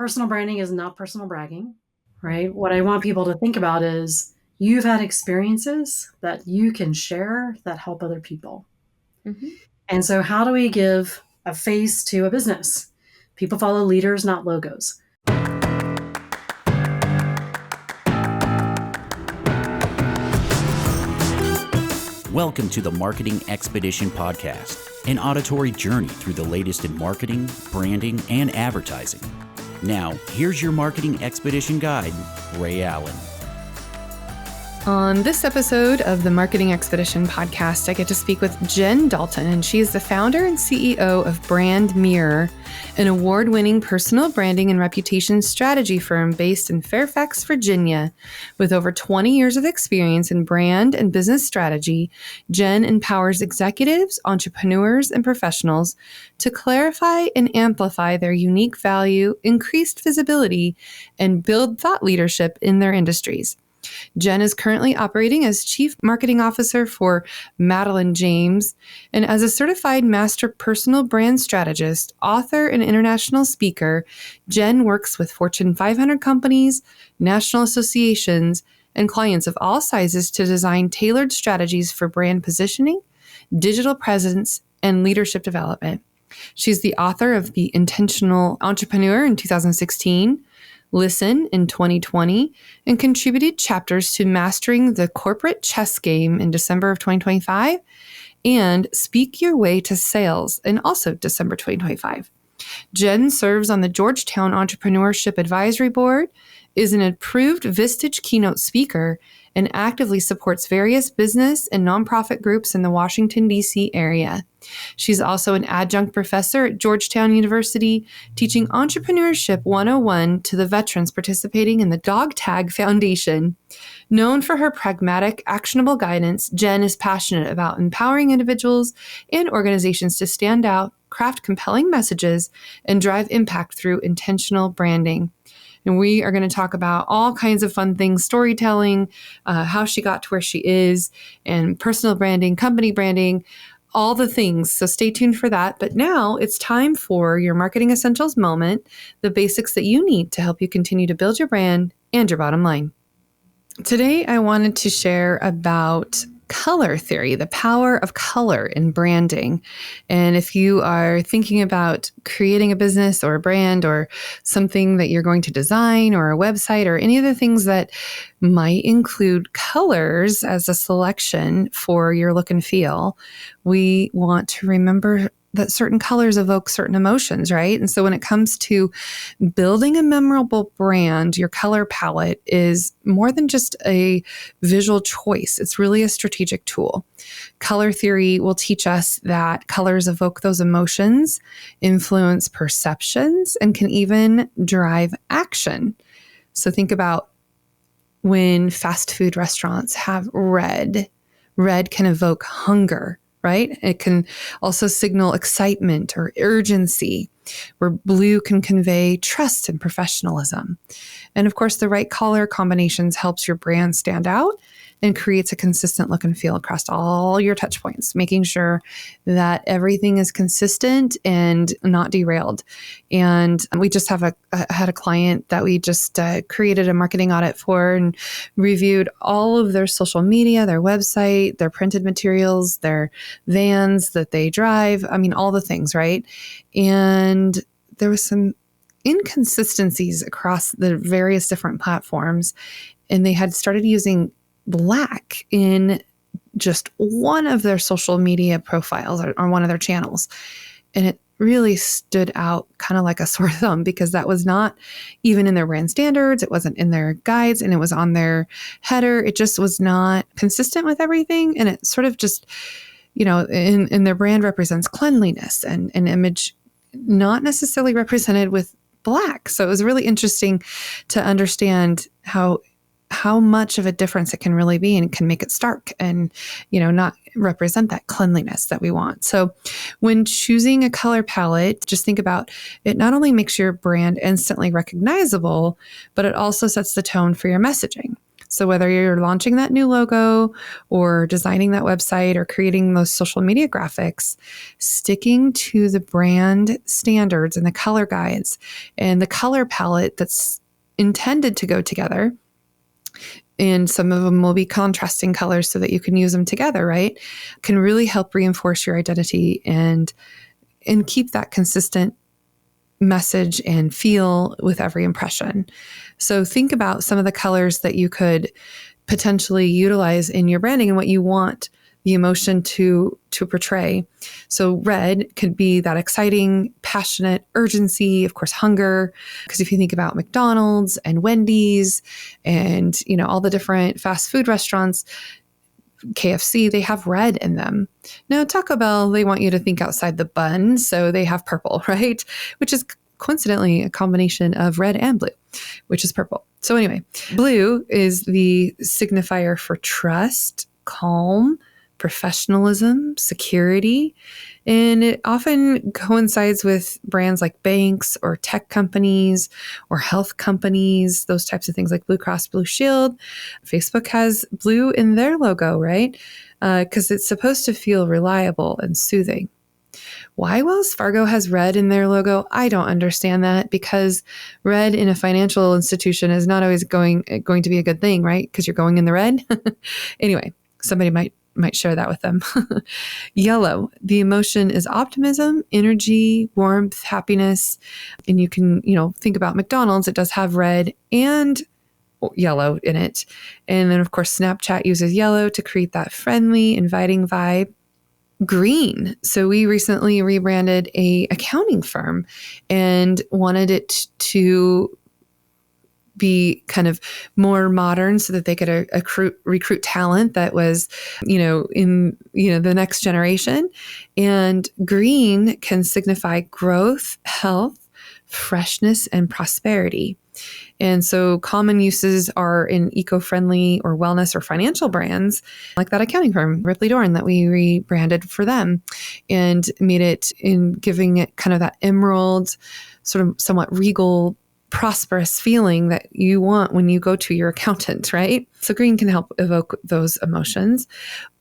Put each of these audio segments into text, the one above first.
personal branding is not personal bragging, right? What I want people to think about is you've had experiences that you can share that help other people. Mm-hmm. And so how do we give a face to a business? People follow leaders, not logos. Welcome to the Marketing Expedition Podcast, an auditory journey through the latest in marketing, branding, and advertising. Now, here's your Marketing Expedition guide, Ray Allen. On this episode of the Marketing Expedition Podcast, I get to speak with Jen Dalton, and she is the founder and CEO of BrandMirror, an award-winning personal branding and reputation strategy firm based in Fairfax, Virginia. With over 20 years of experience in brand and business strategy, Jen empowers executives, entrepreneurs, and professionals to clarify and amplify their unique value, increased visibility, and build thought leadership in their industries. Jen is currently operating as Chief Marketing Officer for Madilyn James, and as a certified master personal brand strategist, author, and international speaker, Jen works with Fortune 500 companies, national associations, and clients of all sizes to design tailored strategies for brand positioning, digital presence, and leadership development. She's the author of The Intentional Entrepreneur in 2016, Listen in 2020, and contributed chapters to Mastering the Corporate Chess Game in December of 2025, and Speak Your Way to Sales in also December 2025. Jen serves on the Georgetown Entrepreneurship Advisory Board, is an approved Vistage keynote speaker, and actively supports various business and nonprofit groups in the Washington, D.C. area. She's also an adjunct professor at Georgetown University, teaching Entrepreneurship 101 to the veterans participating in the Dog Tag Foundation. Known for her pragmatic, actionable guidance, Jen is passionate about empowering individuals and organizations to stand out, craft compelling messages, and drive impact through intentional branding. And we are going to talk about all kinds of fun things, storytelling, how she got to where she is, and personal branding, company branding, all the things. So stay tuned for that. But now it's time for your Marketing Essentials moment, the basics that you need to help you continue to build your brand and your bottom line. Today, I wanted to share about color theory, the power of color in branding. And if you are thinking about creating a business or a brand or something that you're going to design or a website or any of the things that might include colors as a selection for your look and feel, we want to remember that certain colors evoke certain emotions, right? And so when it comes to building a memorable brand, your color palette is more than just a visual choice. It's really a strategic tool. Color theory will teach us that colors evoke those emotions, influence perceptions, and can even drive action. So think about when fast food restaurants have red. Red can evoke hunger, right? It can also signal excitement or urgency, where blue can convey trust and professionalism. And of course, the right color combinations helps your brand stand out and creates a consistent look and feel across all your touch points, making sure that everything is consistent and not derailed. And we just had a client that we just created a marketing audit for and reviewed all of their social media, their website, their printed materials, their vans that they drive. I mean, all the things, right? And there was some inconsistencies across the various different platforms, and they had started using black in just one of their social media profiles or one of their channels. And it really stood out kind of like a sore thumb because that was not even in their brand standards. It wasn't in their guides, and it was on their header. It just was not consistent with everything. And it sort of just, in their brand represents cleanliness and an image not necessarily represented with black. So it was really interesting to understand how much of a difference it can really be, and can make it stark and, not represent that cleanliness that we want. So when choosing a color palette, just think about it. Not only makes your brand instantly recognizable, but it also sets the tone for your messaging. So whether you're launching that new logo or designing that website or creating those social media graphics, sticking to the brand standards and the color guides and the color palette that's intended to go together. And some of them will be contrasting colors so that you can use them together, right? Can really help reinforce your identity and keep that consistent message and feel with every impression. So think about some of the colors that you could potentially utilize in your branding and what you want the emotion to portray. So red could be that exciting, passionate urgency, of course, hunger. Because if you think about McDonald's and Wendy's and, all the different fast food restaurants, KFC, they have red in them. Now, Taco Bell, they want you to think outside the bun, so they have purple, right? Which is coincidentally a combination of red and blue, which is purple. So anyway, blue is the signifier for trust, calm, professionalism, security, and it often coincides with brands like banks or tech companies or health companies, those types of things like Blue Cross Blue Shield. Facebook has blue in their logo, right? Because it's supposed to feel reliable and soothing. Why Wells Fargo has red in their logo, I don't understand that, because red in a financial institution is not always going to be a good thing, right? Because you're going in the red. Anyway, somebody might share that with them. Yellow, the emotion is optimism, energy, warmth, happiness. And you can, think about McDonald's. It does have red and yellow in it. And then, of course, Snapchat uses yellow to create that friendly, inviting vibe. Green. So we recently rebranded a accounting firm and wanted it to be kind of more modern so that they could recruit talent that was, in, the next generation. And green can signify growth, health, freshness, and prosperity. And so common uses are in eco-friendly or wellness or financial brands, like that accounting firm, Ripley Dorn, that we rebranded for them and made it in giving it kind of that emerald, sort of somewhat regal, prosperous feeling that you want when you go to your accountant, right? So green can help evoke those emotions.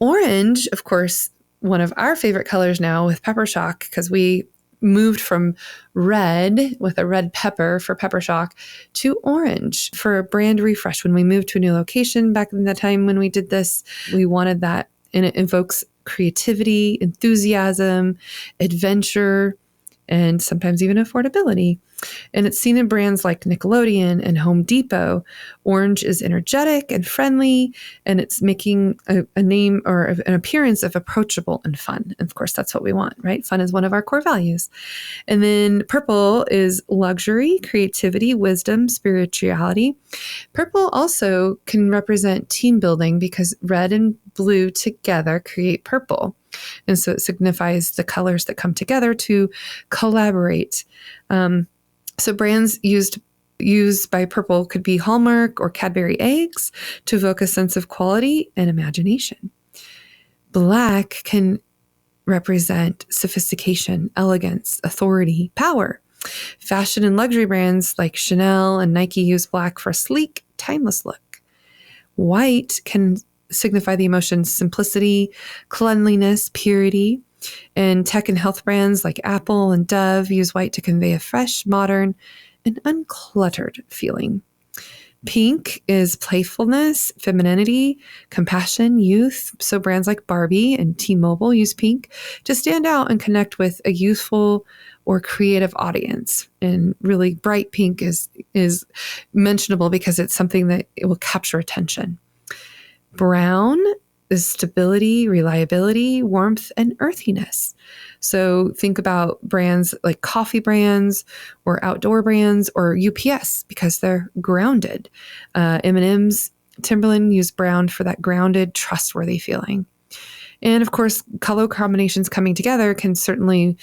Orange, of course, one of our favorite colors now with Peppershock, because we moved from red with a red pepper for Peppershock to orange for a brand refresh. When we moved to a new location back in the time when we did this, we wanted that, and it invokes creativity, enthusiasm, adventure, and sometimes even affordability. And it's seen in brands like Nickelodeon and Home Depot. Orange is energetic and friendly, and it's making a name or an appearance of approachable and fun. And of course, that's what we want, right? Fun is one of our core values. And then purple is luxury, creativity, wisdom, spirituality. Purple also can represent team building because red and blue together create purple. And so it signifies the colors that come together to collaborate. So brands used by purple could be Hallmark or Cadbury eggs to evoke a sense of quality and imagination. Black can represent sophistication, elegance, authority, power. Fashion and luxury brands like Chanel and Nike use black for a sleek, timeless look. White can signify the emotions simplicity, cleanliness, purity. And tech and health brands like Apple and Dove use white to convey a fresh, modern, and uncluttered feeling. Pink is playfulness, femininity, compassion, youth. So brands like Barbie and T-Mobile use pink to stand out and connect with a youthful or creative audience. And really bright pink is mentionable because it's something that it will capture attention. Brown is stability, reliability, warmth, and earthiness. So think about brands like coffee brands or outdoor brands or UPS because they're grounded. M&M's, Timberland use brown for that grounded, trustworthy feeling. And of course, color combinations coming together can certainly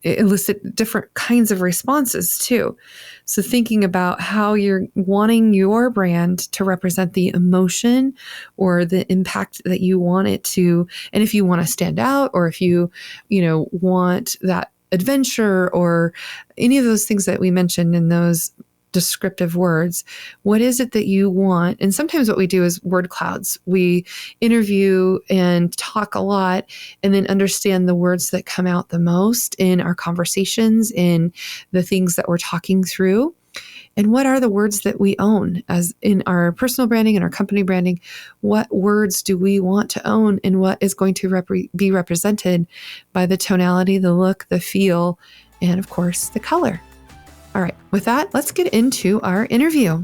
elicit different kinds of responses too. So thinking about how you're wanting your brand to represent the emotion or the impact that you want it to, and if you want to stand out or if you want that adventure or any of those things that we mentioned in those descriptive words. What is it that you want? And sometimes what we do is word clouds. We interview and talk a lot and then understand the words that come out the most in our conversations, in the things that we're talking through. And what are the words that we own as in our personal branding and our company branding? What words do we want to own, and what is going to be represented by the tonality, the look, the feel, and of course, the color? All right, with that, let's get into our interview.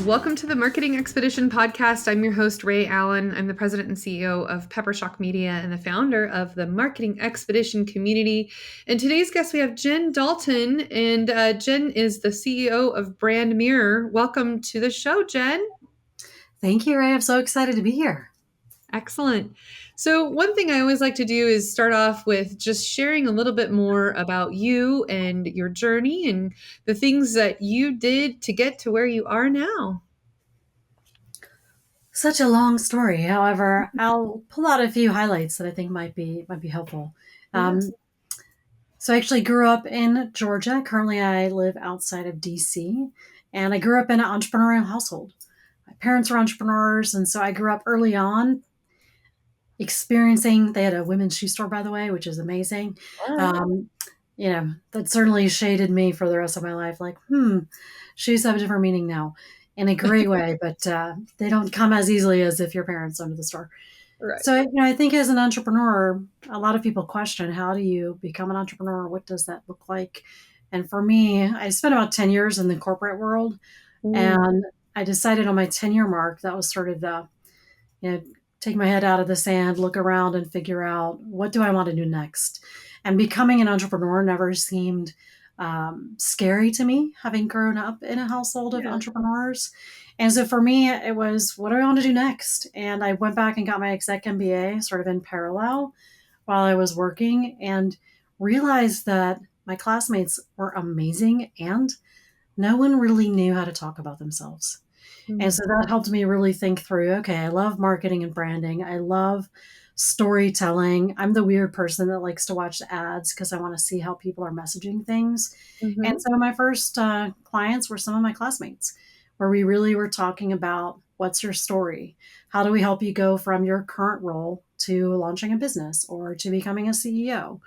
Welcome to the Marketing Expedition podcast. I'm your host, Ray Allen. I'm the president and CEO of Peppershock Media and the founder of the Marketing Expedition community. And today's guest, we have Jen Dalton, and Jen is the CEO of BrandMirror. Welcome to the show, Jen. Thank you, Ray. I'm so excited to be here. Excellent. So one thing I always like to do is start off with just sharing a little bit more about you and your journey and the things that you did to get to where you are now. Such a long story. However, I'll pull out a few highlights that I think might be helpful. So I actually grew up in Georgia. Currently, I live outside of DC, and I grew up in an entrepreneurial household. My parents were entrepreneurs, and so I grew up early on experiencing. They had a women's shoe store, by the way, which is amazing. That certainly shaded me for the rest of my life. Like, shoes have a different meaning now, in a great way, but they don't come as easily as if your parents owned the store. Right. So, I think as an entrepreneur, a lot of people question, how do you become an entrepreneur? What does that look like? And for me, I spent about 10 years in the corporate world, and I decided on my 10-year mark, that was sort of the, take my head out of the sand, look around and figure out, what do I want to do next? And becoming an entrepreneur never seemed scary to me, having grown up in a household of entrepreneurs. And so for me, it was, what do I want to do next? And I went back and got my exec MBA sort of in parallel while I was working, and realized that my classmates were amazing and no one really knew how to talk about themselves. And so that helped me really think through, okay, I love marketing and branding. I love storytelling. I'm the weird person that likes to watch the ads because I want to see how people are messaging things. And so my first clients were some of my classmates, where we really were talking about, what's your story? How do we help you go from your current role to launching a business or to becoming a CEO?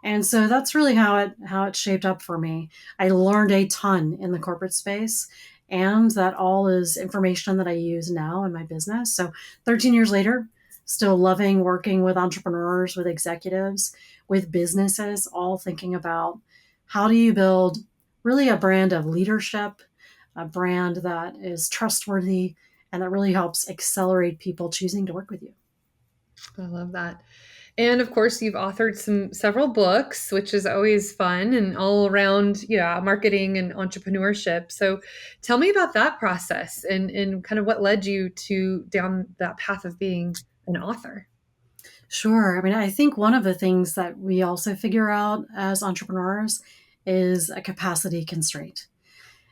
And so that's really how it shaped up for me. I learned a ton in the corporate space, and that all is information that I use now in my business. So 13 years later, still loving working with entrepreneurs, with executives, with businesses, all thinking about, how do you build really a brand of leadership, a brand that is trustworthy, and that really helps accelerate people choosing to work with you. I love that. And of course, you've authored several books, which is always fun and all around, marketing and entrepreneurship. So tell me about that process and kind of what led you down that path of being an author. Sure. I mean, I think one of the things that we also figure out as entrepreneurs is a capacity constraint.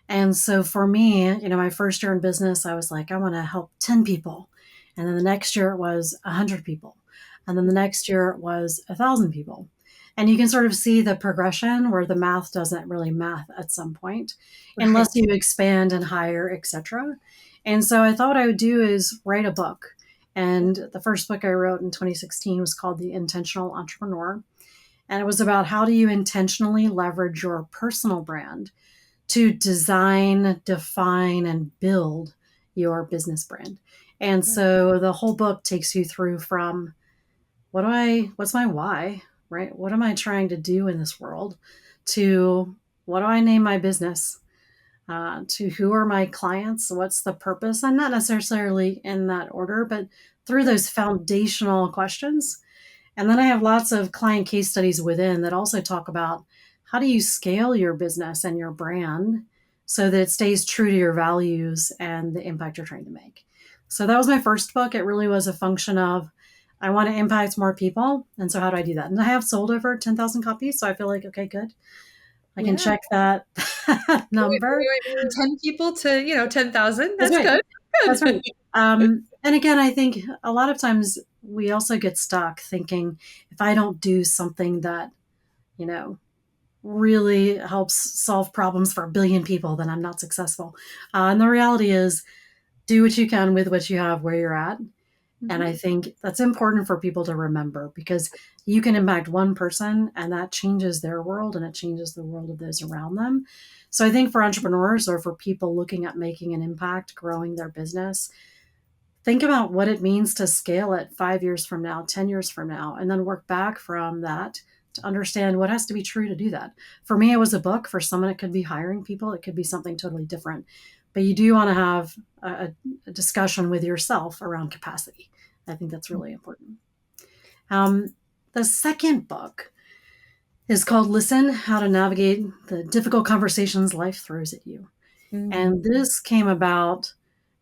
And so for me, my first year in business, I was like, I want to help 10 people. And then the next year it was 100 people. And then the next year it was 1,000 people. And you can sort of see the progression where the math doesn't really math at some point, unless you expand and hire, etc. And so I thought what I would do is write a book. And the first book I wrote in 2016 was called The Intentional Entrepreneur. And it was about, how do you intentionally leverage your personal brand to design, define, and build your business brand. And so the whole book takes you through from, what's my why, right? What am I trying to do in this world? To, what do I name my business? To, who are my clients? What's the purpose? And not necessarily in that order, but through those foundational questions. And then I have lots of client case studies within that also talk about, how do you scale your business and your brand so that it stays true to your values and the impact you're trying to make? So that was my first book. It really was a function of, I want to impact more people. And so how do I do that? And I have sold over 10,000 copies. So I feel like, okay, good. I can check that number. 10 people to, 10,000. That's right. Good. That's right. And again, I think a lot of times we also get stuck thinking, if I don't do something that, really helps solve problems for a billion people, then I'm not successful. And the reality is, do what you can with what you have where you're at. Mm-hmm. And I think that's important for people to remember, because you can impact one person and that changes their world and it changes the world of those around them. So I think for entrepreneurs or for people looking at making an impact, growing their business, think about what it means to scale it 5 years from now, 10 years from now, and then work back from that to understand what has to be true to do that. For me, it was a book. For someone, it could be hiring people. It could be something totally different. But you do want to have a discussion with yourself around capacity. I think that's really important. The second book is called Listen, How to Navigate the Difficult Conversations Life Throws at You. Mm-hmm. And this came about,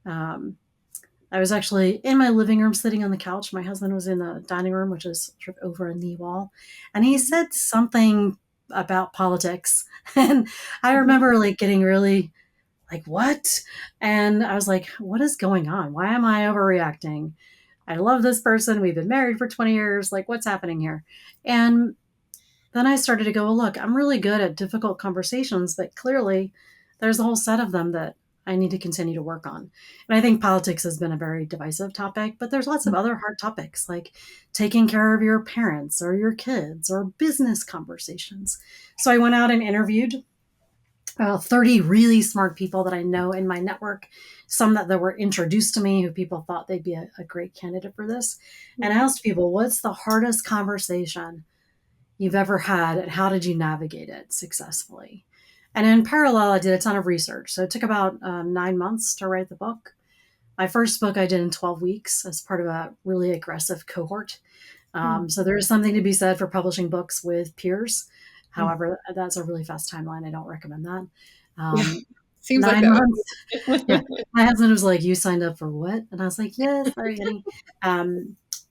I was actually in my living room sitting on the couch. My husband was in the dining room, which is sort of over a knee wall. And he said something about politics. And I remember getting really what? And I was like, what is going on? Why am I overreacting? I love this person. We've been married for 20 years. What's happening here? And then I started to go, well, look, I'm really good at difficult conversations, but clearly there's a whole set of them that I need to continue to work on. And I think politics has been a very divisive topic, but there's lots of other hard topics, like taking care of your parents or your kids or business conversations. So I went out and interviewed 30 really smart people that I know in my network, some that were introduced to me who people thought they'd be a great candidate for this. And I asked people, what's the hardest conversation you've ever had and how did you navigate it successfully? And in parallel, I did a ton of research. So it took about 9 months to write the book. My first book I did in 12 weeks as part of a really aggressive cohort. So there is something to be said for publishing books with peers. However, that's a really fast timeline. I don't recommend that. Seems 9 months. Yeah. My husband was like, you signed up for what? And I was like, yes, sorry, honey.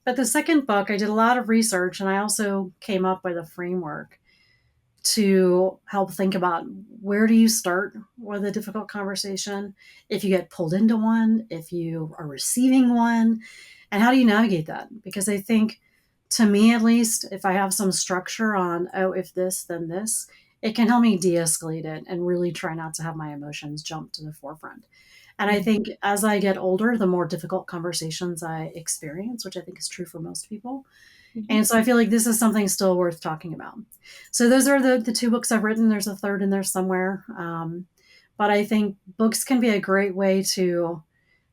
But the second book, I did a lot of research and I also came up with a framework to help think about, where do you start with a difficult conversation? If you get pulled into one, if you are receiving one, and how do you navigate that? Because I think, to me at least, if I have some structure on, if this, then this, it can help me de-escalate it and really try not to have my emotions jump to the forefront. And I think as I get older, the more difficult conversations I experience, which I think is true for most people. And so I feel like this is something still worth talking about. So those are the 2 books I've written. There's a third in there somewhere. But I think books can be a great way to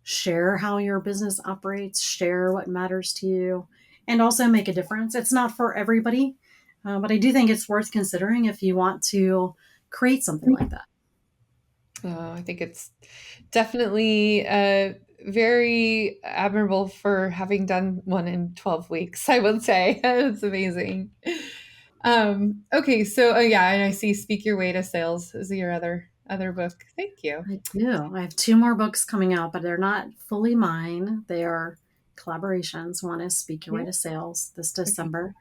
share how your business operates, share what matters to you, and also make a difference. It's not for everybody, but I do think it's worth considering if you want to create something like that. I think it's definitely very admirable for having done one in 12 weeks, I would say. It's amazing. Okay, so yeah, and I see Speak Your Way to Sales is your other book. Thank you. I do. I have 2 more books coming out, but they're not fully mine. They are collaborations. One is Speak Your Way to Sales this December,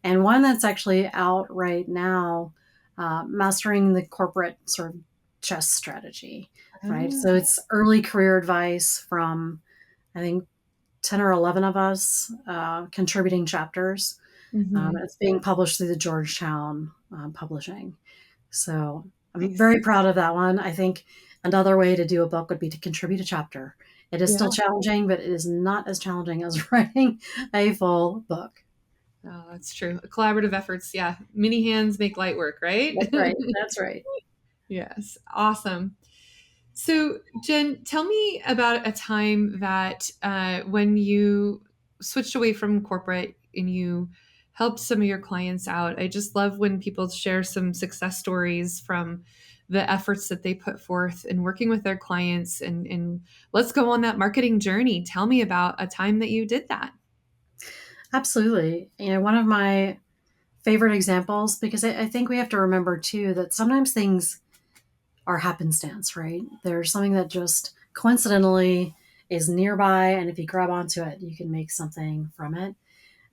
and one that's actually out right now, Mastering the Corporate sort of Chess Strategy, right? So it's early career advice from, I think, 10 or 11 of us contributing chapters. It's being published through the Georgetown Publishing. So I'm very proud of that one. I think another way to do a book would be to contribute a chapter. It is still challenging, but it is not as challenging as writing a full book. Oh, that's true. Collaborative efforts. Yeah. Many hands make light work, right? That's right. That's right. Yes. Awesome. So, Jen, tell me about a time that when you switched away from corporate and you helped some of your clients out. I just love when people share some success stories from the efforts that they put forth in working with their clients. And let's go on that marketing journey. Tell me about a time that you did that. Absolutely. One of my favorite examples, because I think we have to remember too that sometimes things are happenstance, right? There's something that just coincidentally is nearby, and if you grab onto it, you can make something from it.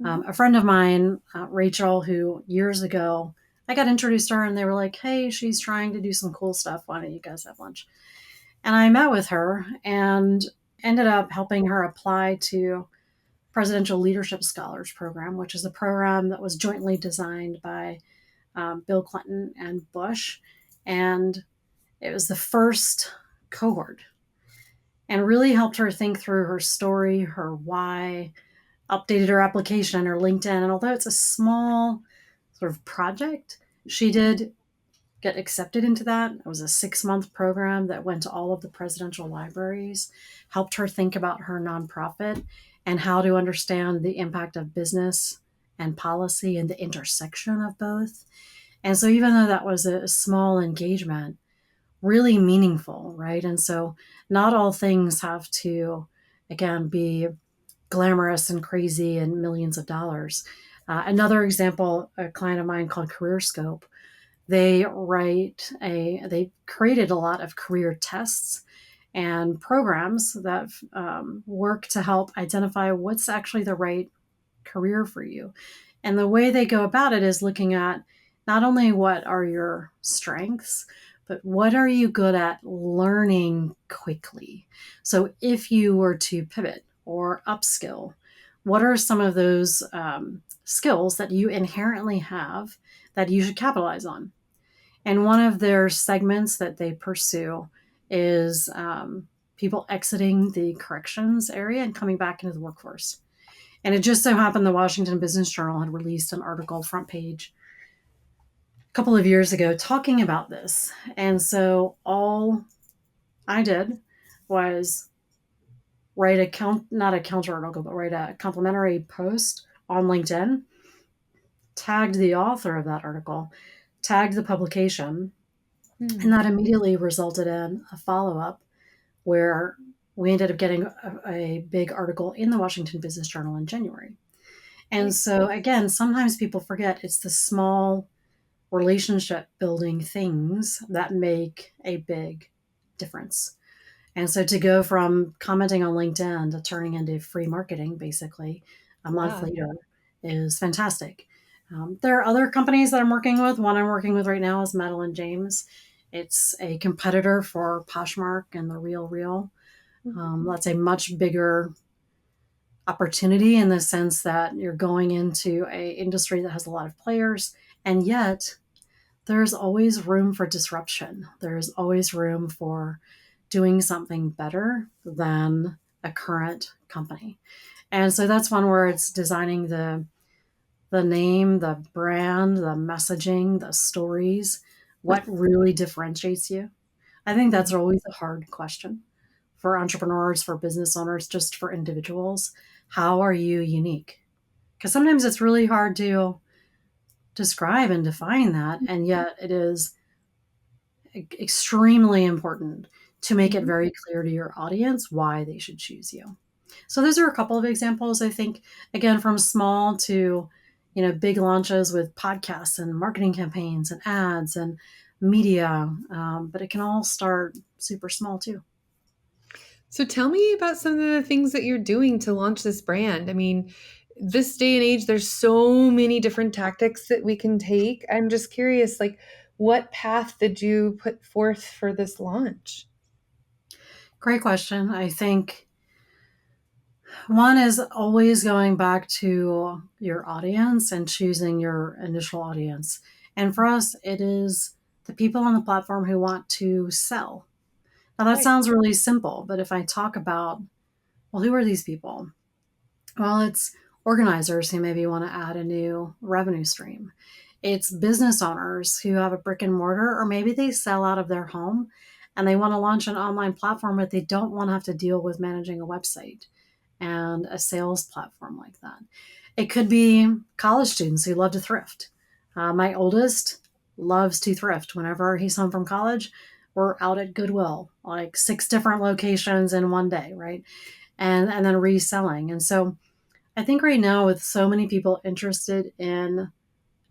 A friend of mine, Rachel, who years ago, I got introduced to her and they were like, hey, she's trying to do some cool stuff. Why don't you guys have lunch? And I met with her and ended up helping her apply to Presidential Leadership Scholars Program, which is a program that was jointly designed by Bill Clinton and Bush. And it was the first cohort and really helped her think through her story, her why, updated her application and her LinkedIn. And although it's a small sort of project, she did get accepted into that. It was a 6-month program that went to all of the presidential libraries, helped her think about her nonprofit and how to understand the impact of business and policy and the intersection of both. And so even though that was a small engagement, really meaningful, right? And so not all things have to, again, be glamorous and crazy and millions of dollars. Another example, a client of mine called Career Scope, they created a lot of career tests and programs that work to help identify what's actually the right career for you. And the way they go about it is looking at not only what are your strengths, but what are you good at learning quickly? So if you were to pivot or upskill, what are some of those skills that you inherently have that you should capitalize on? And one of their segments that they pursue is people exiting the corrections area and coming back into the workforce. And it just so happened the Washington Business Journal had released an article, front page, a couple of years ago talking about this. And so all I did was write not a counter article, but write a complimentary post on LinkedIn, tagged the author of that article, tagged the publication, and that immediately resulted in a follow-up where we ended up getting a big article in the Washington Business Journal in January. And so again, sometimes people forget it's the small relationship building things that make a big difference. And so to go from commenting on LinkedIn to turning into free marketing, basically, a month later is fantastic. There are other companies that I'm working with. One I'm working with right now is Madilyn James. It's a competitor for Poshmark and The Real. That's a much bigger opportunity in the sense that you're going into an industry that has a lot of players, and yet there's always room for disruption. There's always room for doing something better than a current company. And so that's one where it's designing the name, the brand, the messaging, the stories, what really differentiates you. I think that's always a hard question for entrepreneurs, for business owners, just for individuals. How are you unique? Because sometimes it's really hard to describe and define that, and yet it is extremely important to make it very clear to your audience why they should choose you. So those are a couple of examples, I think, again, from small to big launches with podcasts and marketing campaigns and ads and media, but it can all start super small too. So tell me about some of the things that you're doing to launch this brand. I mean, this day and age, there's so many different tactics that we can take. I'm just curious, what path did you put forth for this launch? Great question. I think one is always going back to your audience and choosing your initial audience. And for us, it is the people on the platform who want to sell. Now, that sounds really simple, but if I talk about, well, who are these people? Well, it's organizers who maybe want to add a new revenue stream. It's business owners who have a brick and mortar, or maybe they sell out of their home and they want to launch an online platform, but they don't want to have to deal with managing a website and a sales platform like that. It could be college students who love to thrift. My oldest loves to thrift. Whenever he's home from college, we're out at Goodwill, like 6 different locations in one day, right? And then reselling. And so I think right now, with so many people interested in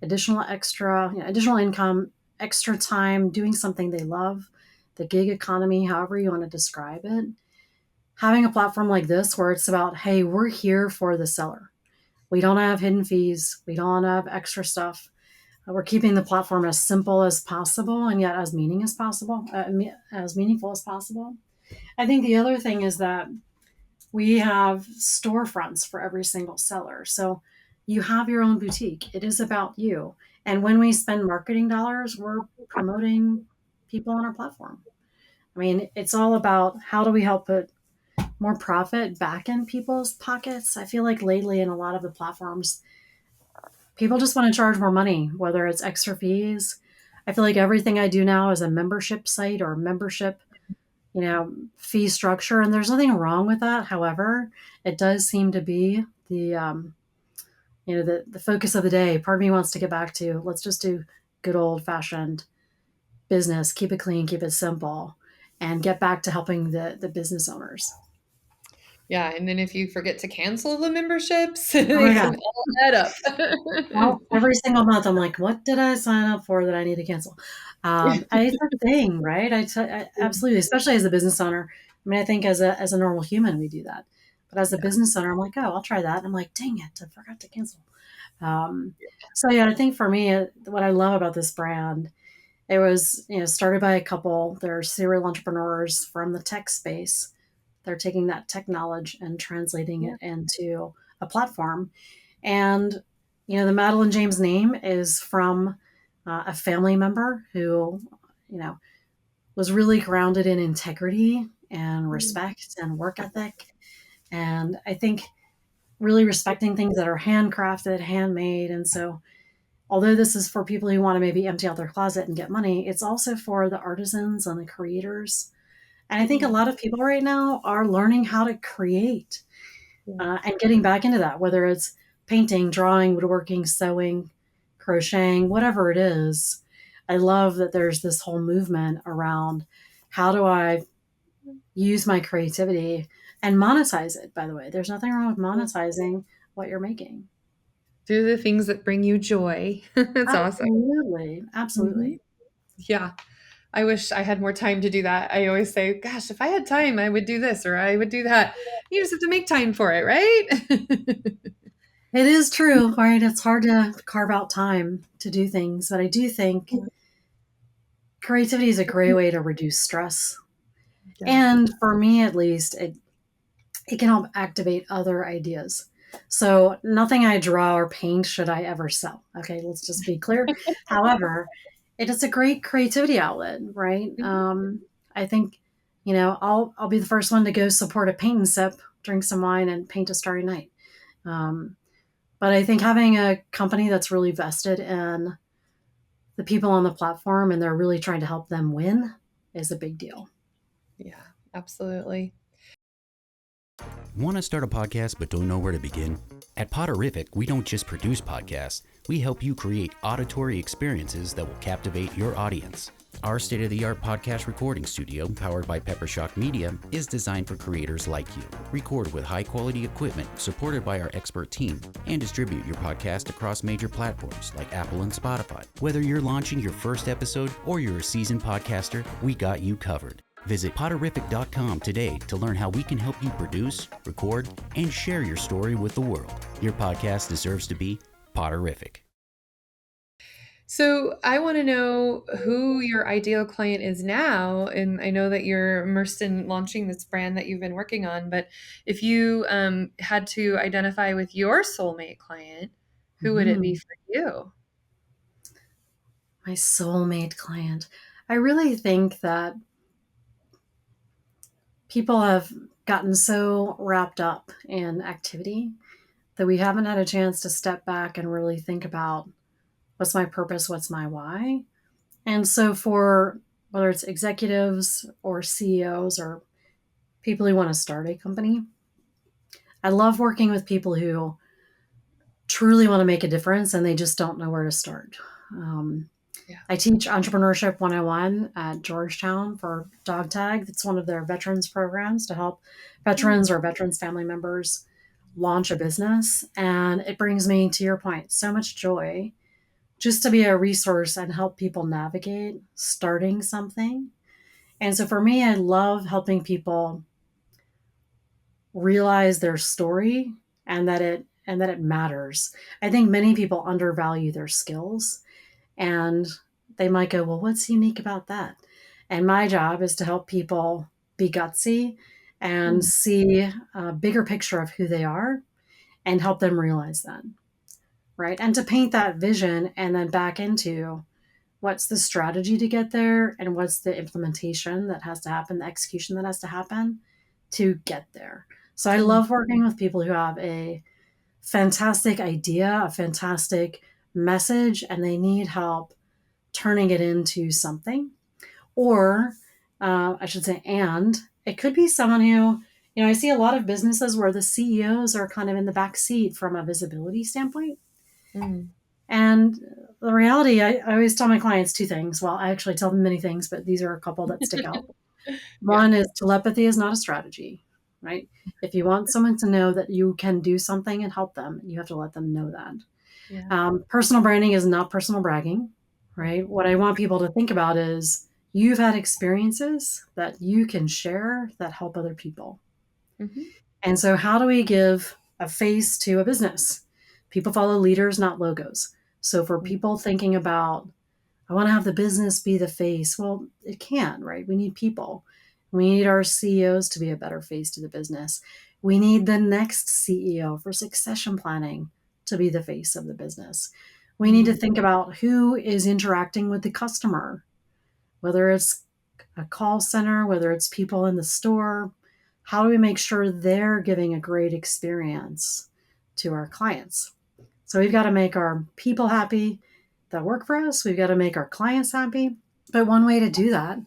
additional income, extra time, doing something they love, the gig economy, however you want to describe it, having a platform like this where it's about, hey, we're here for the seller. We don't have hidden fees. We don't have extra stuff. We're keeping the platform as simple as possible and yet as meaningful as possible. I think the other thing is that we have storefronts for every single seller. So you have your own boutique. It is about you. And when we spend marketing dollars, we're promoting people on our platform. I mean, it's all about how do we help put more profit back in people's pockets. I feel like lately in a lot of the platforms, people just want to charge more money, whether it's extra fees. I feel like everything I do now is a membership site or membership, fee structure, and there's nothing wrong with that. However, it does seem to be the focus of the day. Part of me wants to get back to let's just do good old fashioned business, keep it clean, keep it simple, and get back to helping the business owners. Yeah, and then if you forget to cancel the memberships, Oh my they God. can all add up. Well, every single month, I'm like, what did I sign up for that I need to cancel? And it's a thing, right? Absolutely, especially as a business owner. I mean, I think as a normal human, we do that. But as a business owner, I'm like, oh, I'll try that. And I'm like, dang it, I forgot to cancel. So yeah, I think for me, what I love about this brand, it was started by a couple. They're serial entrepreneurs from the tech space. They're taking that tech knowledge and translating it into a platform. And the Madilyn James name is from a family member who was really grounded in integrity and respect and work ethic. And I think really respecting things that are handcrafted, handmade. And so although this is for people who want to maybe empty out their closet and get money, it's also for the artisans and the creators. And I think a lot of people right now are learning how to create and getting back into that, whether it's painting, drawing, woodworking, sewing, crocheting, whatever it is. I love that there's this whole movement around how do I use my creativity and monetize it, by the way. There's nothing wrong with monetizing what you're making. Do the things that bring you joy. That's awesome. Absolutely. Absolutely. Yeah. I wish I had more time to do that. I always say, gosh, if I had time, I would do this or I would do that. You just have to make time for it, right? It is true, right? It's hard to carve out time to do things, but I do think creativity is a great way to reduce stress. And for me, at least, it can help activate other ideas. So nothing I draw or paint should I ever sell. Okay, let's just be clear. However, it is a great creativity outlet, right? I think, I'll be the first one to go support a paint and sip, drink some wine, and paint a starry night. But I think having a company that's really vested in the people on the platform and they're really trying to help them win is a big deal. Yeah, absolutely. Want to start a podcast but don't know where to begin? At Poderific, we don't just produce podcasts, we help you create auditory experiences that will captivate your audience. Our state-of-the-art podcast recording studio, powered by Peppershock Media, is designed for creators like you. Record with high-quality equipment supported by our expert team and distribute your podcast across major platforms like Apple and Spotify. Whether you're launching your first episode or you're a seasoned podcaster, we got you covered. Visit Poderific.com today to learn how we can help you produce, record, and share your story with the world. Your podcast deserves to be Poderific. So I want to know who your ideal client is now. And I know that you're immersed in launching this brand that you've been working on, but if you had to identify with your soulmate client, who would it be for you? My soulmate client. I really think that people have gotten so wrapped up in activity that we haven't had a chance to step back and really think about what's my purpose, what's my why. And so for whether it's executives or CEOs or people who want to start a company, I love working with people who truly want to make a difference and they just don't know where to start. I teach Entrepreneurship 101 at Georgetown for Dog Tag. It's one of their veterans programs to help veterans or veterans family members launch a business. And it brings me, to your point, so much joy just to be a resource and help people navigate starting something. And so for me, I love helping people realize their story and that it matters. I think many people undervalue their skills and they might go, well, what's unique about that? And my job is to help people be gutsy and see a bigger picture of who they are and help them realize that, right? And to paint that vision and then back into what's the strategy to get there and what's the implementation that has to happen, the execution that has to happen to get there. So I love working with people who have a fantastic idea, a fantastic message, and they need help turning it into something. Or I should say, and it could be someone who, I see a lot of businesses where the CEOs are kind of in the back seat from a visibility standpoint. And the reality, I always tell my clients two things. Well, I actually tell them many things, but these are a couple that stick out. One is telepathy is not a strategy, right? If you want someone to know that you can do something and help them, you have to let them know that. Personal branding is not personal bragging, right? What I want people to think about is you've had experiences that you can share that help other people. And so how do we give a face to a business? People follow leaders, not logos. So for people thinking about, I want to have the business be the face, well, it can't, right? We need people. We need our CEOs to be a better face to the business. We need the next CEO for succession planning to be the face of the business. We need to think about who is interacting with the customer, whether it's a call center, whether it's people in the store. How do we make sure they're giving a great experience to our clients? So we've got to make our people happy that work for us. We've got to make our clients happy. But one way to do that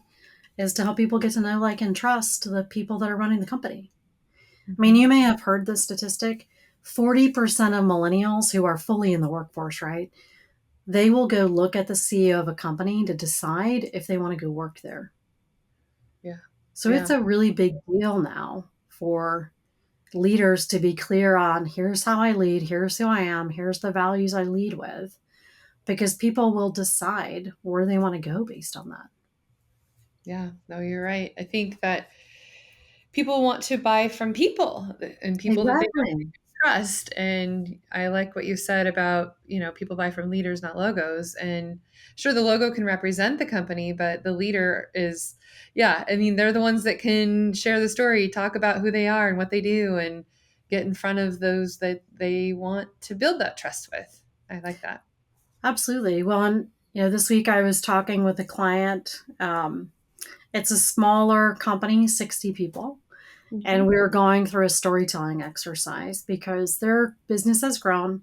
is to help people get to know, like, and trust the people that are running the company. I mean, you may have heard this statistic, 40% of millennials who are fully in the workforce, right? They will go look at the CEO of a company to decide if they want to go work there. So it's a really big deal now for leaders to be clear on, here's how I lead, here's who I am, here's the values I lead with, because people will decide where they want to go based on that. Yeah, no, you're right. I think that people want to buy from people and people that they trust. And I like what you said about, people buy from leaders, not logos. And sure, the logo can represent the company, but the leader is, they're the ones that can share the story, talk about who they are and what they do, and get in front of those that they want to build that trust with. I like that. Absolutely. Well, and this week I was talking with a client. It's a smaller company, 60 people. And we were going through a storytelling exercise because their business has grown,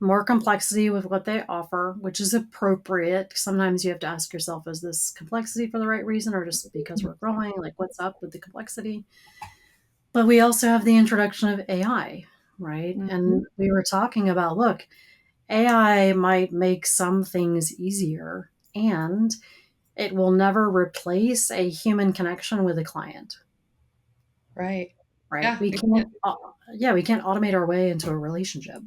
more complexity with what they offer, which is appropriate. Sometimes you have to ask yourself, is this complexity for the right reason or just because we're growing? Like, what's up with the complexity? But we also have the introduction of AI, right? And we were talking about, look, AI might make some things easier, and it will never replace a human connection with a client. Right. Right. We can't automate our way into a relationship.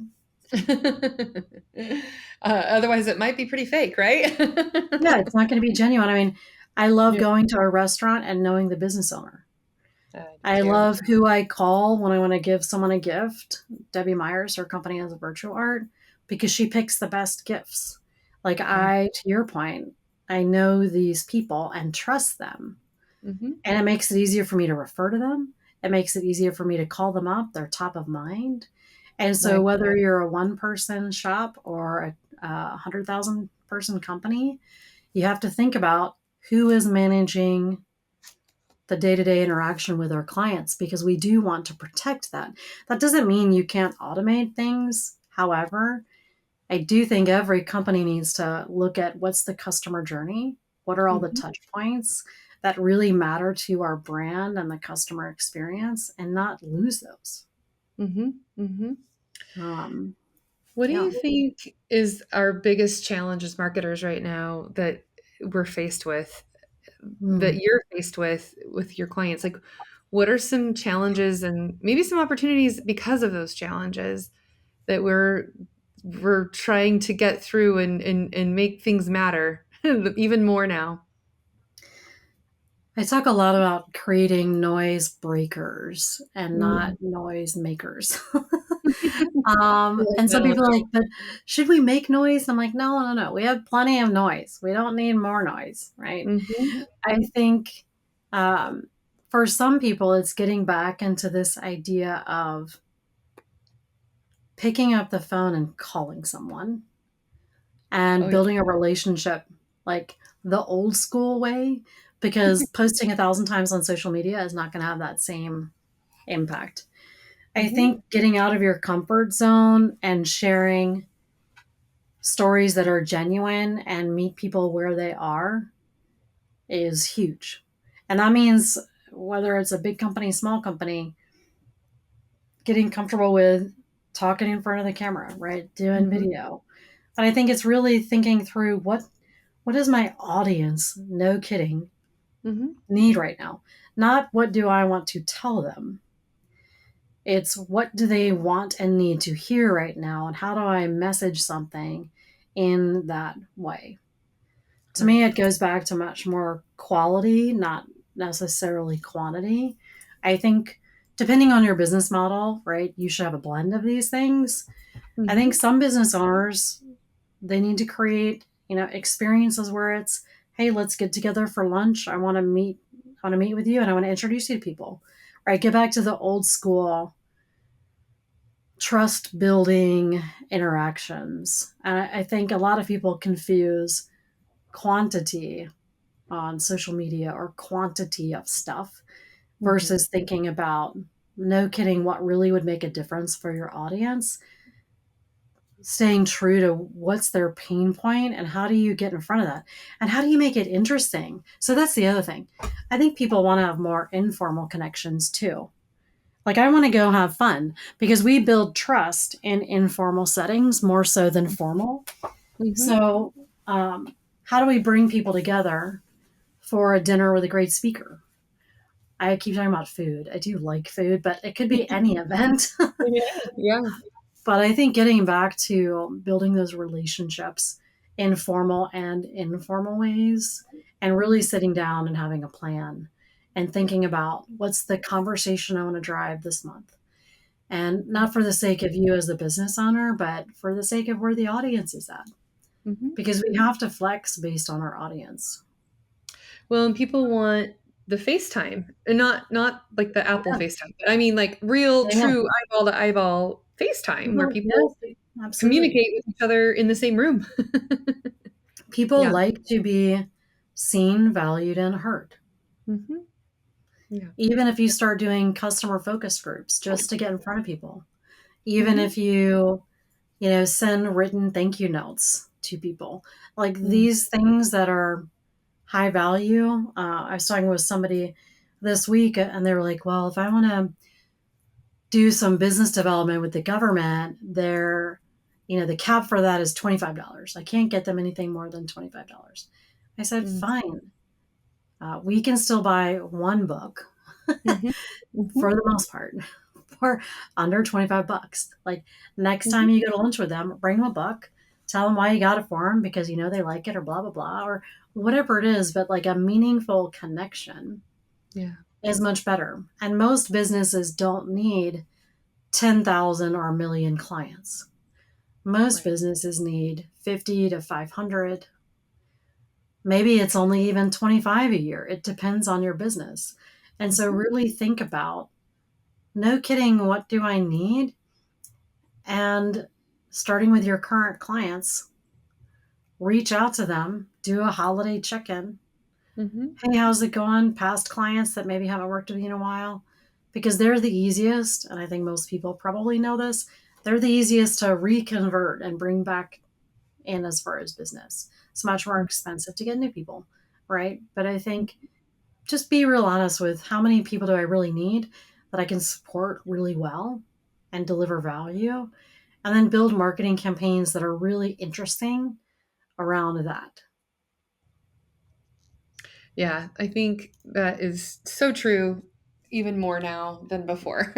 Otherwise it might be pretty fake, right? Yeah, it's not going to be genuine. I mean, I love going to a restaurant and knowing the business owner. I love who I call when I want to give someone a gift. Debbie Myers, her company has a virtual art, because she picks the best gifts. Like to your point, I know these people and trust them. And it makes it easier for me to refer to them. It makes it easier for me to call them up. They're top of mind. And so whether you're a one-person shop or a 100,000 person company, you have to think about who is managing the day-to-day interaction with our clients, because we do want to protect that. That doesn't mean you can't automate things. However, I do think every company needs to look at what's the customer journey, what are all the touch points that really matter to our brand and the customer experience, and not lose those. What do you think is our biggest challenge as marketers right now that we're faced with, that you're faced with your clients? Like, what are some challenges and maybe some opportunities because of those challenges that we're trying to get through and make things matter even more now? I talk a lot about creating noise breakers and not noise makers. And some people are like, but should we make noise? I'm like, no. We have plenty of noise. We don't need more noise, right? I think for some people, it's getting back into this idea of picking up the phone and calling someone and building a relationship like the old school way, because posting 1,000 times on social media is not going to have that same impact. I think getting out of your comfort zone and sharing stories that are genuine and meet people where they are is huge. And that means whether it's a big company, small company, getting comfortable with talking in front of the camera, right? Doing video. But I think it's really thinking through what does my audience, no kidding, need right now? Not what do I want to tell them. It's what do they want and need to hear right now, and how do I message something in that way? To me, it goes back to much more quality, not necessarily quantity. I think depending on your business model, right, you should have a blend of these things. I think some business owners, they need to create, experiences where it's, hey, let's get together for lunch. I want to meet with you and I want to introduce you to people. Right? Get back to the old school trust building interactions. And I think a lot of people confuse quantity on social media or quantity of stuff versus thinking about, no kidding, what really would make a difference for your audience, staying true to what's their pain point and how do you get in front of that and how do you make it interesting. So that's the other thing. I think people want to have more informal connections too. Like, I want to go have fun because we build trust in informal settings more so than formal. So how do we bring people together for a dinner with a great speaker? I keep talking about food. I do like food, but it could be any event. Yeah. But I think getting back to building those relationships in formal and informal ways, and really sitting down and having a plan and thinking about what's the conversation I want to drive this month. And not for the sake of you as the business owner, but for the sake of where the audience is at. Because we have to flex based on our audience. Well, and people want the FaceTime, and not like the Apple FaceTime, but I mean like real, true eyeball to eyeball FaceTime where people communicate with each other in the same room. People like to be seen, valued, and heard. Even if you start doing customer focus groups just to get in front of people, even if you send written thank you notes to people, like these things that are high value. I was talking with somebody this week and they were like, well, if I want to do some business development with the government, the cap for that is $25. I can't get them anything more than $25. I said, fine. We can still buy one book for the most part for under $25. Like, next time you go to lunch with them, bring them a book, tell them why you got it for them because they like it or blah, blah, blah, or whatever it is. But like a meaningful connection is much better. And most businesses don't need 10,000 or a million clients. Most businesses need 50 to 500. Maybe it's only even 25 a year. It depends on your business. And so really think about, no kidding, what do I need? And starting with your current clients, reach out to them, do a holiday check-in. Hey, how's it going? Past clients that maybe haven't worked with you in a while, because they're the easiest. And I think most people probably know this. They're the easiest to reconvert and bring back in as far as business. It's much more expensive to get new people, right? But I think just be real honest with how many people do I really need that I can support really well and deliver value, and then build marketing campaigns that are really interesting around that. Yeah, I think that is so true, even more now than before.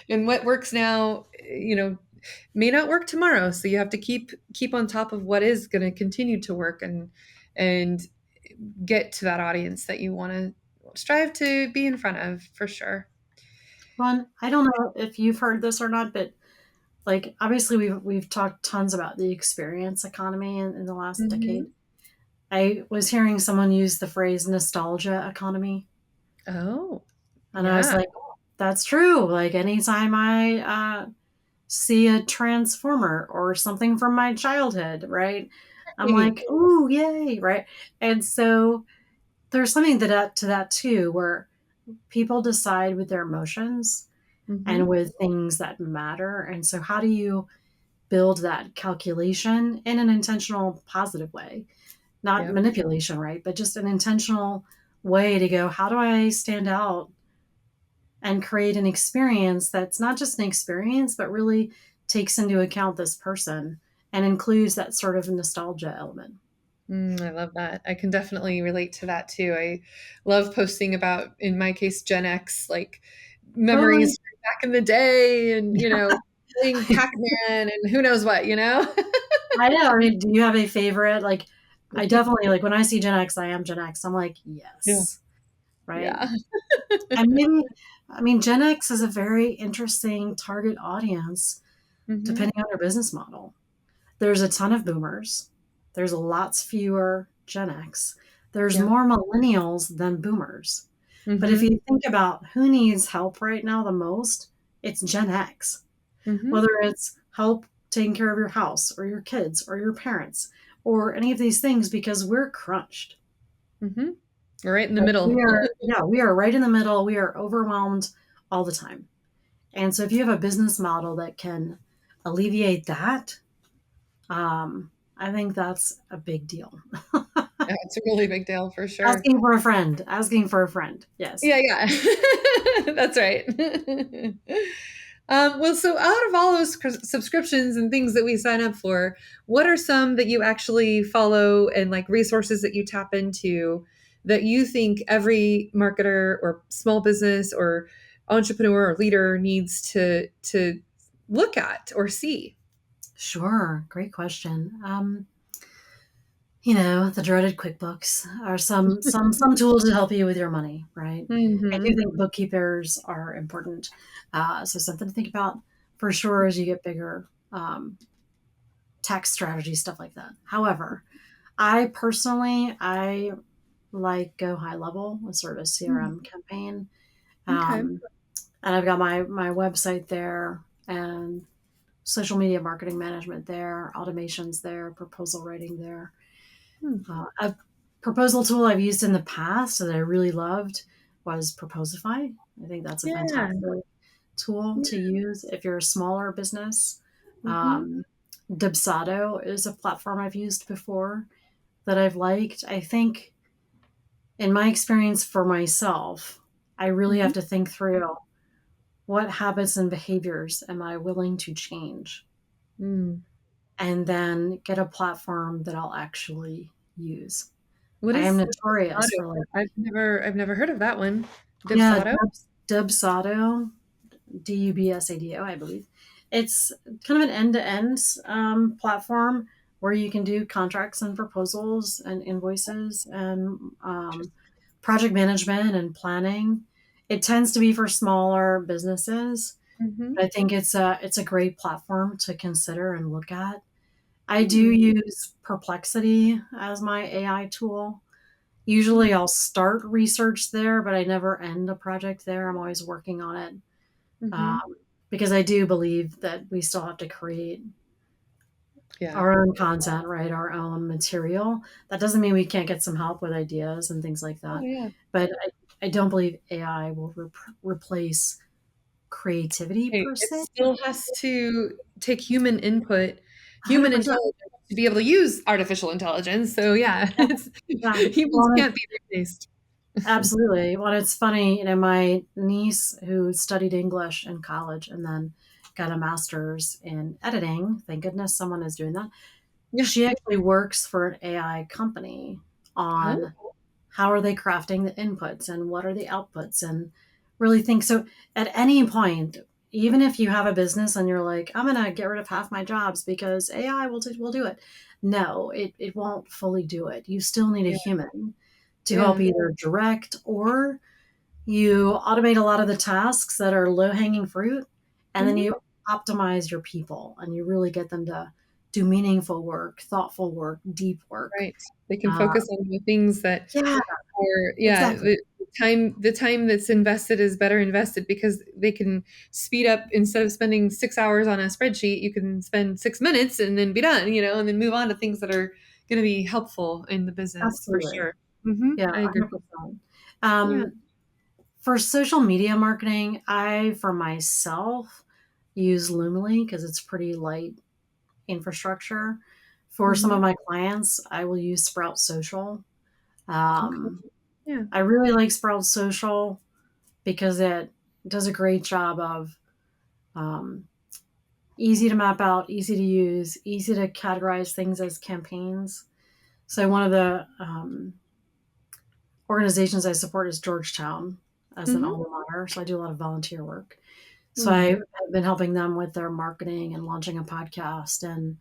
And what works now, may not work tomorrow. So you have to keep on top of what is going to continue to work and get to that audience that you want to strive to be in front of, for sure. Well, I don't know if you've heard this or not, but like, obviously we've talked tons about the experience economy in the last decade. I was hearing someone use the phrase nostalgia economy. Oh, And I was yeah. like, oh, that's true. Like anytime I see a transformer or something from my childhood, right? I'm like, ooh, yay, right? And so there's something to that too, where people decide with their emotions and with things that matter. And so how do you build that calculation in an intentional positive way? Not Yep. manipulation, right? But just an intentional way to go, how do I stand out and create an experience that's not just an experience, but really takes into account this person and includes that sort of nostalgia element. I love that. I can definitely relate to that too. I love posting about, in my case, Gen X, like Totally. memories from back in the day and, playing Pac-Man and who knows what, I know. I mean, do you have a favorite? Like, I definitely, like, when I see Gen X, I am Gen X. I'm like, Yeah. yes, right? Yeah. And maybe, I mean, Gen X is a very interesting target audience hmm depending on your business model. There's a ton of boomers. There's lots fewer Gen X. There's Yeah. more millennials than boomers. But if hmm you think about who needs help right now the most, it's Gen X. hmm Whether it's help taking care of your house or your kids or your parents or any of these things, because we're crunched. hmm We're right in the Right? middle. We are right in the middle. We are overwhelmed all the time. And so if you have a business model that can alleviate that, I think that's a big deal. Yeah, it's a really big deal for sure. Asking for a friend, asking for a friend. Yes. Yeah, yeah. That's right. Well, so out of all those subscriptions and things that we sign up for, what are some that you actually follow and like resources that you tap into that you think every marketer or small business or entrepreneur or leader needs to look at or see? Sure. Great question. The dreaded QuickBooks are some tools to help you with your money, right? I do hmm think bookkeepers are important. So something to think about for sure as you get bigger. Tax strategy, stuff like that. However, I like Go High Level, a sort of a CRM campaign. Okay. Um, and I've got my website there and social media marketing management there, automations there, proposal writing there. Hmm. A proposal tool I've used in the past that I really loved was Proposify. I think that's a Yeah. fantastic tool to use if you're a smaller business. hmm Um, Dubsado is a platform I've used before that I've liked. I think, in my experience for myself, I really have hmm to think through what habits and behaviors am I willing to change, Mm. and then get a platform that I'll actually use. What I am is notorious Auto? for like, I've never heard of that one. yeah, Dipsado? Dubsado, Dubsado, I believe. It's kind of an end-to-end platform where you can do contracts and proposals and invoices and project management and planning. It tends to be for smaller businesses, Mhm. but I think it's a great platform to consider and look at. I do Hmm. use Perplexity as my AI tool. Hmm. Usually I'll start research there, but I never end a project there. I'm always working on it, Mhm. um, because I do believe that we still have to create Yeah. our own content, right? Our own material. That doesn't mean we can't get some help with ideas and things like Oh, that. yeah. But I don't believe AI will replace creativity Hey, per it se. still has to take human input, human 100%. intelligence to be able to use artificial intelligence. So, yeah, Yeah. it's Yeah. humans Well, can't be replaced. absolutely. Well, it's funny, my niece who studied English in college and then got a master's in editing, thank goodness someone is doing that. Yeah. She actually works for an AI company Oh. on how are they crafting the inputs and what are the outputs, and really think so at any point, even if you have a business and you're like, I'm going to get rid of half my jobs because AI will do it. No, it won't fully do it. You still need a Yeah. human to help Yeah. either direct, or you automate a lot of the tasks that are low hanging fruit, and then Mhm. you optimize your people and you really get them to do meaningful work, thoughtful work, deep work. Right. They can Uh, focus on the things that yeah, are, yeah, exactly. the time that's invested is better invested because they can speed up. Instead of spending 6 hours on a spreadsheet, you can spend 6 minutes and then be done, and then move on to things that are going to be helpful in the business for Absolutely. sure. Yeah, I agree. 100%. Yeah. For social media marketing, I, for myself, use Loomly because it's pretty light infrastructure. For some of my clients, I will use Sprout Social. Okay. Yeah. I really like Sprout Social because it does a great job of um, easy to map out, easy to use, easy to categorize things as campaigns. So one of the organizations I support is Georgetown as an Mm-hmm. alma mater. So I do a lot of volunteer work. So I Mm. have been helping them with their marketing and launching a podcast and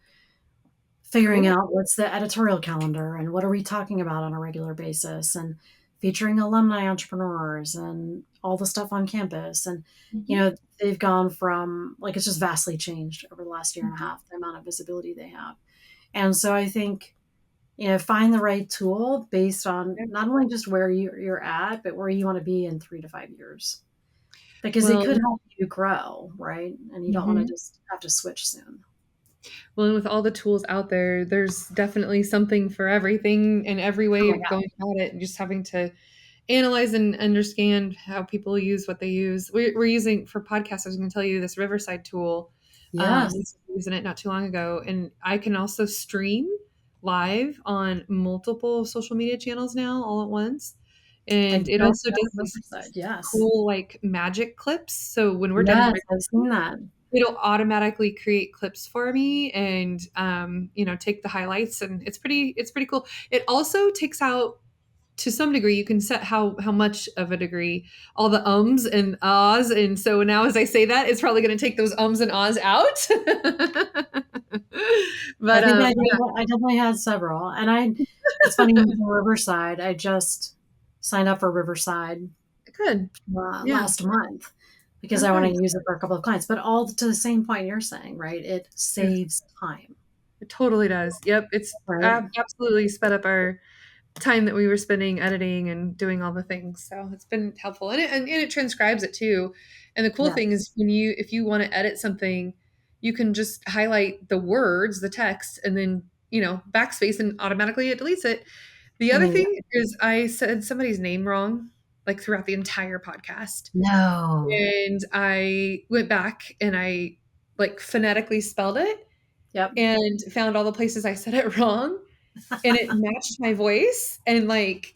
figuring Cool. out what's the editorial calendar and what are we talking about on a regular basis and featuring alumni entrepreneurs and all the stuff on campus. And, Mm-hmm. they've gone from like, it's just vastly changed over the last year and a half, the amount of visibility they have. And so I think, find the right tool based on Yeah. not only just where you're at, but where you want to be in 3 to 5 years, because it Well, could help you grow, right? And you don't want to mhm. just have to switch soon. Well, and with all the tools out there, there's definitely something for everything and every way Oh of yeah. going about it, and just having to analyze and understand how people use what they use. We're using for podcasts, I was going to tell you this Riverside tool. We Yes. started using it not too long ago, and I can also stream live on multiple social media channels now all at once. I And it just also got does these Riverside. Yes. cool like magic clips. So when we're done Yes, I've seen that. it'll automatically create clips for me and take the highlights, and it's pretty cool. It also takes out, to some degree, you can set how much of a degree, all the ums and ahs, and so now as I say that, it's probably going to take those ums and ahs out. I But think yeah. I definitely had several. And it's funny, for Riverside, I just signed up for Riverside Good. Yeah. last month because Oh, I want good. to use it for a couple of clients. But all to the same point you're saying, right? It Yeah, saves time, it totally does. Yep, it's right? absolutely sped up our time that we were spending editing and doing all the things. So it's been helpful. And it transcribes it too. And the cool thing Yes. is if you want to edit something, you can just highlight the words, the text, and then, backspace, and automatically it deletes it. The other Amazing. thing is I said somebody's name wrong, like throughout the entire podcast. No. And I went back and I like phonetically spelled it Yep. and found all the places I said it wrong, and it matched my voice, and like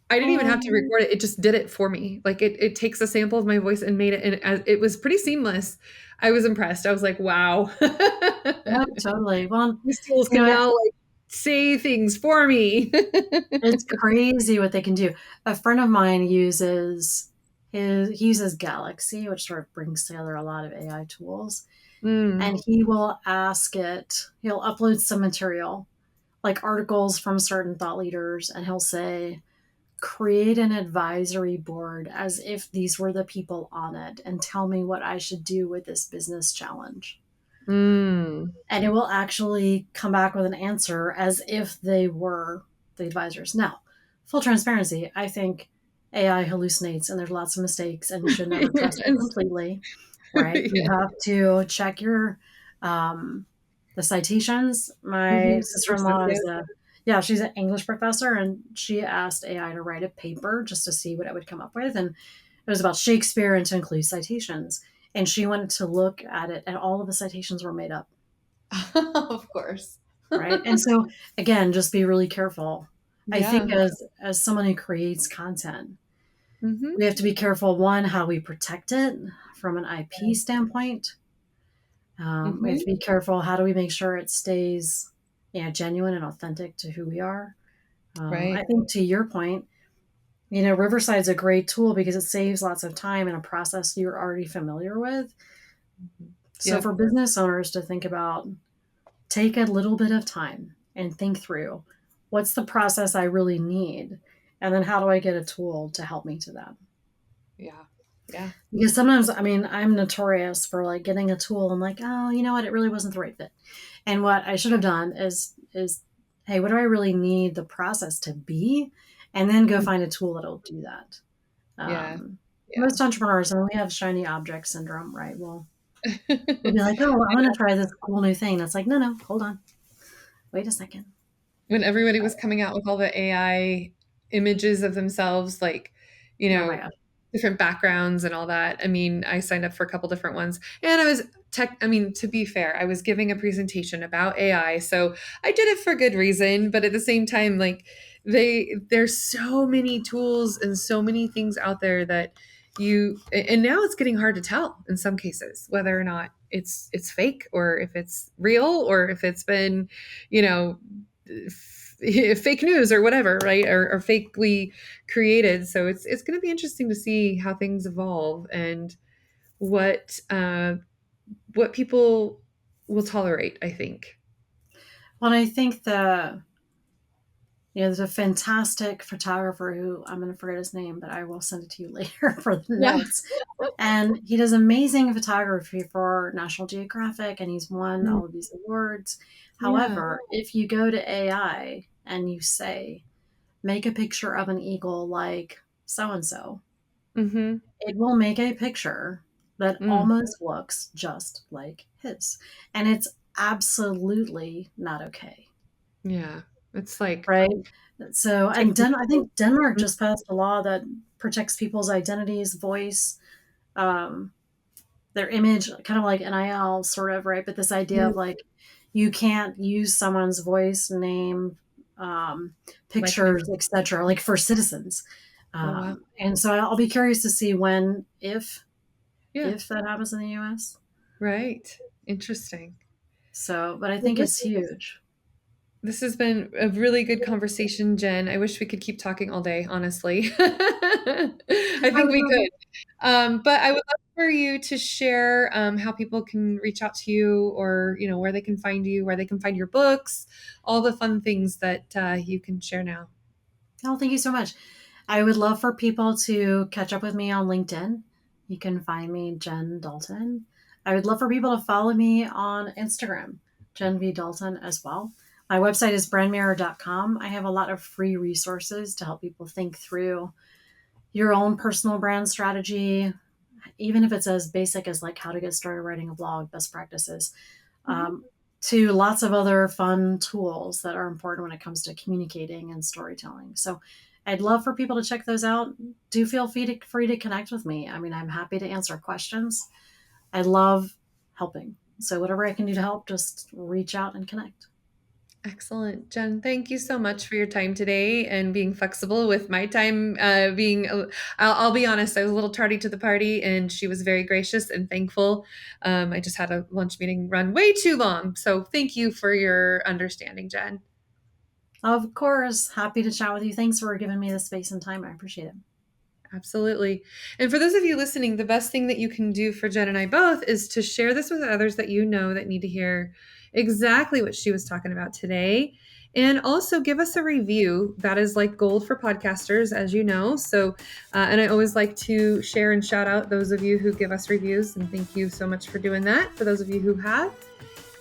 I didn't even have to Oh, record it. It just did it for me. Like it takes a sample of my voice and made it, and it was pretty seamless. I was impressed. I was like, wow. yeah, totally. Well, These tools can I now like say things for me. it's crazy what they can do. A friend of mine he uses Galaxy, which sort of brings together a lot of AI tools. Mm. And he'll upload some material, like articles from certain thought leaders, and he'll say, create an advisory board as if these were the people on it and tell me what I should do with this business challenge. Mm. And it will actually come back with an answer as if they were the advisors. Now, full transparency, I think AI hallucinates and there's lots of mistakes and you should never trust it Yes. completely, right? You Yeah. have to check um, the citations. My Mhm. sister-in-law Yeah. she's an English professor, and she asked AI to write a paper just to see what it would come up with. And it was about Shakespeare and to include citations. And she wanted to look at it, and all of the citations were made up, Of course. right? And so, again, just be really careful. I think Yeah. as someone who creates content, Mhm. we have to be careful, one, how we protect it from an IP standpoint. We have to Mhm. be careful, how do we make sure it stays genuine and authentic to who we are. I Right. think to your point, Riverside's a great tool because it saves lots of time in a process you're already familiar with. So Yep. for business owners to think about, take a little bit of time and think through, what's the process I really need? And then how do I get a tool to help me to that? Yeah. Yeah. Because sometimes, I mean, I'm notorious for like getting a tool and like, oh, you know what, it really wasn't the right fit. And what I should have done is, hey, what do I really need the process to be? And then go find a tool that'll do that. Yeah. Most entrepreneurs, and we have shiny object syndrome, right? We'll be like, oh, I'm going to try this cool new thing. That's like, no, hold on. Wait a second. When everybody was coming out with all the AI images of themselves, like, Oh my gosh. different backgrounds and all that. I mean, I signed up for a couple different ones, and to be fair, I was giving a presentation about AI, so I did it for good reason, but at the same time, like there's so many tools and so many things out there that and now it's getting hard to tell in some cases whether or not it's fake, or if it's real, or if it's been, fake news or whatever, right? Or fakely created. So it's going to be interesting to see how things evolve and what people will tolerate, I think. Well, I think there's a fantastic photographer who I'm going to forget his name, but I will send it to you later for the notes. And he does amazing photography for National Geographic, and he's won all of these awards. However, if you go to AI and you say, make a picture of an eagle like so-and-so, it will make a picture that almost looks just like his. And it's absolutely not okay. Yeah. It's like, right. So, and I think Denmark just passed a law that protects people's identities, voice, their image, kind of like NIL sort of, right? But this idea of like, you can't use someone's voice, name, pictures, etc., like for citizens. And so I'll be curious to see if that happens in the US. Right. Interesting. So, but I think it's huge. This has been a really good conversation, Jen. I wish we could keep talking all day, honestly. I think we could. But I would love for you to share how people can reach out to you, or, where they can find you, where they can find your books, all the fun things that you can share now. Oh, thank you so much. I would love for people to catch up with me on LinkedIn. You can find me, Jen Dalton. I would love for people to follow me on Instagram, Jen V. Dalton, as well. My website is BrandMirror.com. I have a lot of free resources to help people think through your own personal brand strategy, even if it's as basic as like how to get started writing a blog, best practices, to lots of other fun tools that are important when it comes to communicating and storytelling. So I'd love for people to check those out. Do feel free to connect with me. I mean, I'm happy to answer questions. I love helping. So whatever I can do to help, just reach out and connect. Excellent. Jen, thank you so much for your time today and being flexible with my time. I'll be honest, I was a little tardy to the party, and she was very gracious and thankful. I just had a lunch meeting run way too long. So thank you for your understanding, Jen. Of course. Happy to chat with you. Thanks for giving me the space and time. I appreciate it. Absolutely. And for those of you listening, the best thing that you can do for Jen and I both is to share this with others that you know that need to hear exactly what she was talking about today. And also give us a review. That is like gold for podcasters, as you know. So, and I always like to share and shout out those of you who give us reviews. And thank you so much for doing that, for those of you who have.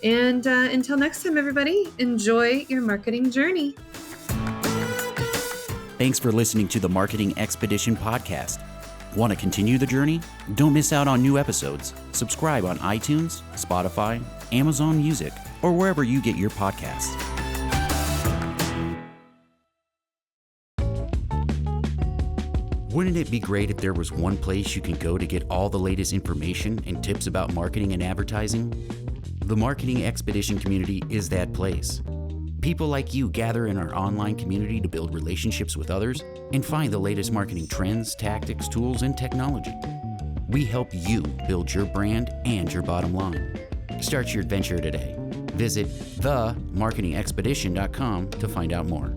And until next time, everybody, enjoy your marketing journey. Thanks for listening to the Marketing Expedition podcast. Want to continue the journey? Don't miss out on new episodes. Subscribe on iTunes, Spotify, Amazon Music, or wherever you get your podcasts. Wouldn't it be great if there was one place you can go to get all the latest information and tips about marketing and advertising? The Marketing Expedition community is that place. People like you gather in our online community to build relationships with others and find the latest marketing trends, tactics, tools, and technology. We help you build your brand and your bottom line. Start your adventure today. Visit themarketingexpedition.com to find out more.